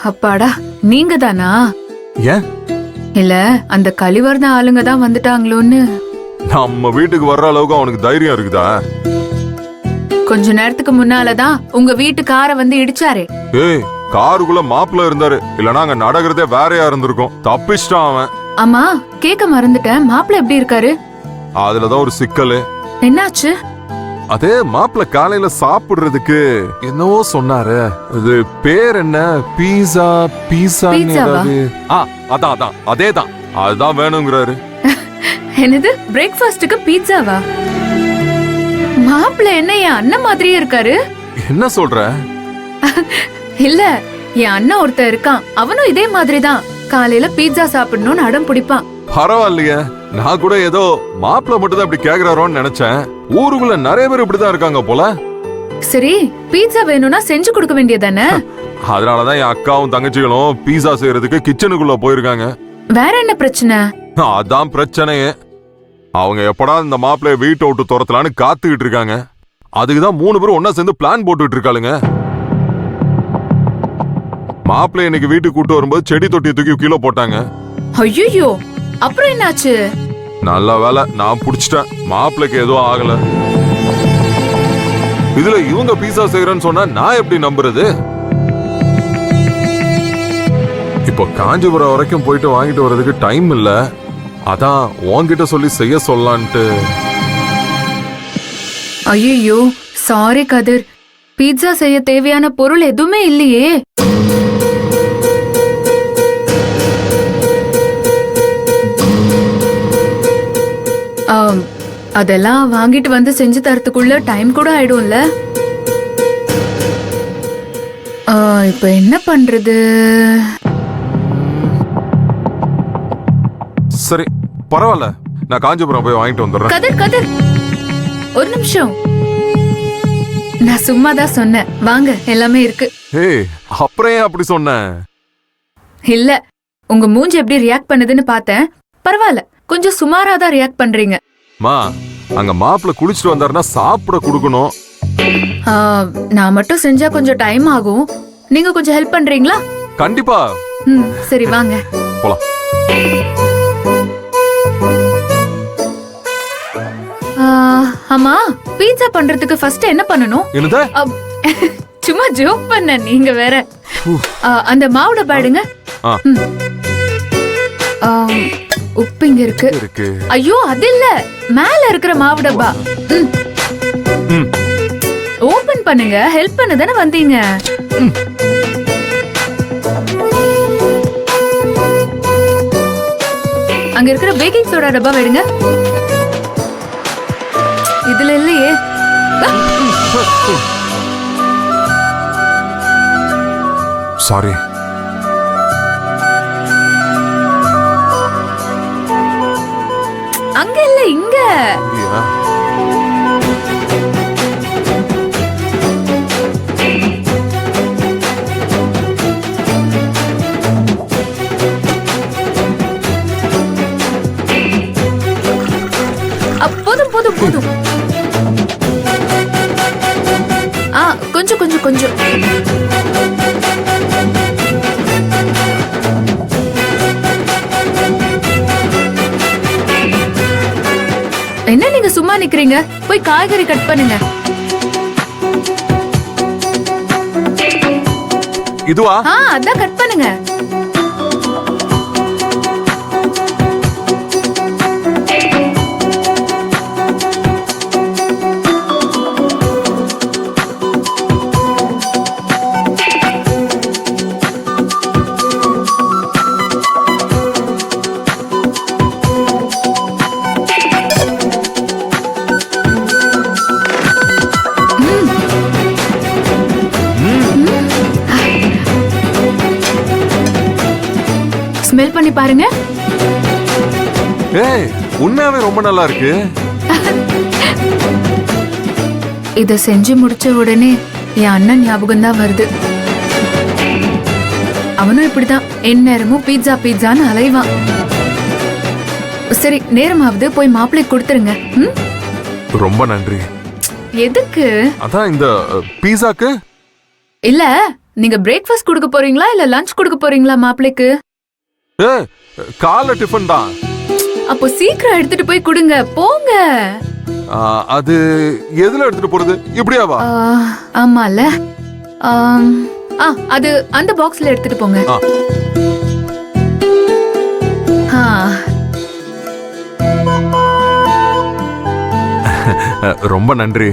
அப்பாடா, நீங்க தானா? ஏன் இல்ல, அந்த கலிவர்ண ஆளுங்க தான் வந்துட்டாங்களோன்னு. நம்ம வீட்டுக்கு வர்ற அளவுக்கு அவனுக்கு தைரியம் இருக்குதா? கொஞ்ச நேரத்துக்கு முன்னாலதான் உங்க வீட்டு காரை வந்து இடிச்சாரே. ஏய், காருக்குள்ள மாப்பிள்ள இருந்தாரு, இல்லனா அங்க நடக்கிறதே வேறையா இருந்திருக்கும். தப்பிச்சிட்டான் அவன். ஆமா, கேக்க மறந்துட்டேன். மாப்பிள்ள எப்படி இருக்காரு? அதுலதான் ஒரு சிக்கல். என்னாச்சு? அதே மாப்பிள்ள காலையில சாப்பிடுறதுக்கு என்னவோ சொன்னாரு. இது பேர் என்ன? பீஸா பீட்சாவா? அதான் அதேதான். அதுதான் வேணுங்கிறாரு. என்னது, பிரேக்ஃபாஸ்டுக்கு பீட்சாவா? மாப்பிள்ள என்ன என் அண்ணன் மாதிரியே இருக்காரு? என்ன சொல்ற? இல்ல, என் அண்ணன் ஒருத்தன் இருக்கான், அவனும் இதே மாதிரிதான். காலையில பீட்சா சாப்பிடணும்னு அடம் பிடிப்பான். பரவாயில்லையே, நான் கூட ஏதோ மாப்பிள்ள மட்டும் தான் இப்படி கேக்குறாரோன்னு நினைச்சேன். ஊருக்குள்ள நிறைய பேர் இப்படிதான் இருக்காங்க போல. சரி, பீட்சா வேணும்னா செஞ்சு கொடுக்க வேண்டியதானே? அதனாலதான் என் அக்காவும் தங்கச்சிகளும் பீஸா செய்யறதுக்கு கிச்சனுக்குள்ள போயிருக்காங்க. வேற என்ன பிரச்சனை? அதான் பிரச்சனையே. அவங்க எப்படா இந்த மாப்பிள்ளைய வீட்டை விட்டு துரத்தலான்னு காத்துக்கிட்டு இருக்காங்க. அதுக்குதான் 3 பேரும் ஒன்னா சேர்ந்து பிளான் போட்டுட்டு இருக்காளுங்க. மாப்பிள்ளை இன்னைக்கு வீட்டுக்கு கூட்டு வரும்போது செடி தொட்டியை தூக்கி கீழே போட்டாங்க. ஐயோ, அப்புறம் என்னாச்சு? நல்ல வேலை நான் புடிச்சிட்டேன். மாப்பிள்ளைக்கு எதுவும் ஆகல. இதுல இவங்க பீஸா செய்யறேன்னு சொன்னா நான் எப்படி நம்புறது? இப்போ காஞ்சிபுரம் வரைக்கும் போயிட்டு வாங்கிட்டு வர்றதுக்கு டைம் இல்ல. அதான் உன்கிட்ட சொல்லி செய்ய சொல்லலான்ட்டு. ஐயோ, சாரி கதிர். பீட்சா செய்ய தேவையான பொருள் எதுவுமே இல்லையே. அதெல்லாம் வாங்கிட்டு வந்து செஞ்சு தரத்துக்குள்ள டைம் கூட ஆயிடும்ல. இப்ப என்ன பண்றது? சரி, பரவாயில்ல, நான் காஞ்சிபுரம் போய் வாங்கிட்டு வந்துடுறேன். கதிர், ஒரு நிமிஷம். நான் சும்மா தான் சொன்னேன். வாங்க, எல்லாமே இருக்கு. ஏய், அப்புறம் ஏன் அப்படி சொன்ன? இல்ல, உங்க மூஞ்சி எப்படி ரியாக்ட் பண்ணுதுன்னு பார்த்தேன். பரவாயில்ல, கொஞ்சம் சுமாரா தான் ரியாக்ட் பண்றீங்க. மா, அங்க மாப்பிள்ள குளிச்சுட்டு வந்தாருன்னா சாப்பிட கொடுக்கணும். நான் மட்டும் செஞ்சா கொஞ்சம் டைம் ஆகும். நீங்க கொஞ்சம் ஹெல்ப் பண்றீங்களா? கண்டிப்பா. சரி, வாங்க போலாம். ஆமா, பீட்சா பண்றதுக்கு ஃபர்ஸ்ட் என்ன பண்ணணும்? என்னது? சும்மா ஜோக் பண்ண, நீங்க வேற. அந்த மாவு டப்பா எடுங்க. உப்பு இங்க இருக்கு. ஐயோ, அது இல்ல, மேல இருக்கிற மாவு டப்பா. ஓபன் பண்ணுங்க. ஹெல்ப் பண்ண தானே வந்தீங்க. அங்க இருக்கிற பேக்கிங் சோடா டப்பா எடுங்க. இதுல இல்லையே. சாரி. அங்க இல்ல, இங்க. போதும் போதும் போதும். கொஞ்சம் கொஞ்சம் கொஞ்சம். என்ன நீங்க சும்மா நிக்கிறீங்க? போய் காய்கறி கட் பண்ணுங்க. இதுவா? அதான் கட் பண்ணுங்க. ஸ்மெல் பண்ணி பாருங்க. ஏய், உண்மையாவே ரொம்ப நல்லா இருக்கு. இத செஞ்சு முடிச்ச உடனே என் அண்ணன் ஞாபகம் தான் வருது. அவனும் இப்படிதான் எந்நேரமும் பீட்சா பீட்சான்னு அலைவான். சரி, நேரமாவது போய் மாப்பிள்ளை கொடுத்துருங்க. ரொம்ப நன்றி. எதுக்கு? அதான் இந்த பீஸாக்கு. இல்ல, நீங்க பிரேக்ஃபாஸ்ட் கொடுக்க போறீங்களா இல்ல லஞ்ச் கொடுக்க போறீங்களா மாப்பிளைக்கு? ஏ காலை டிஃபன் தான். அப்போ சீக்கிரம் எடுத்துட்டு போய் கொடுங்க, போங்க. அது எதுல எடுத்துட்டு போறது? இப்படியாவா? ஆமால. அது அந்த பாக்ஸ்ல எடுத்துட்டு போங்க. ரொம்ப நன்றி.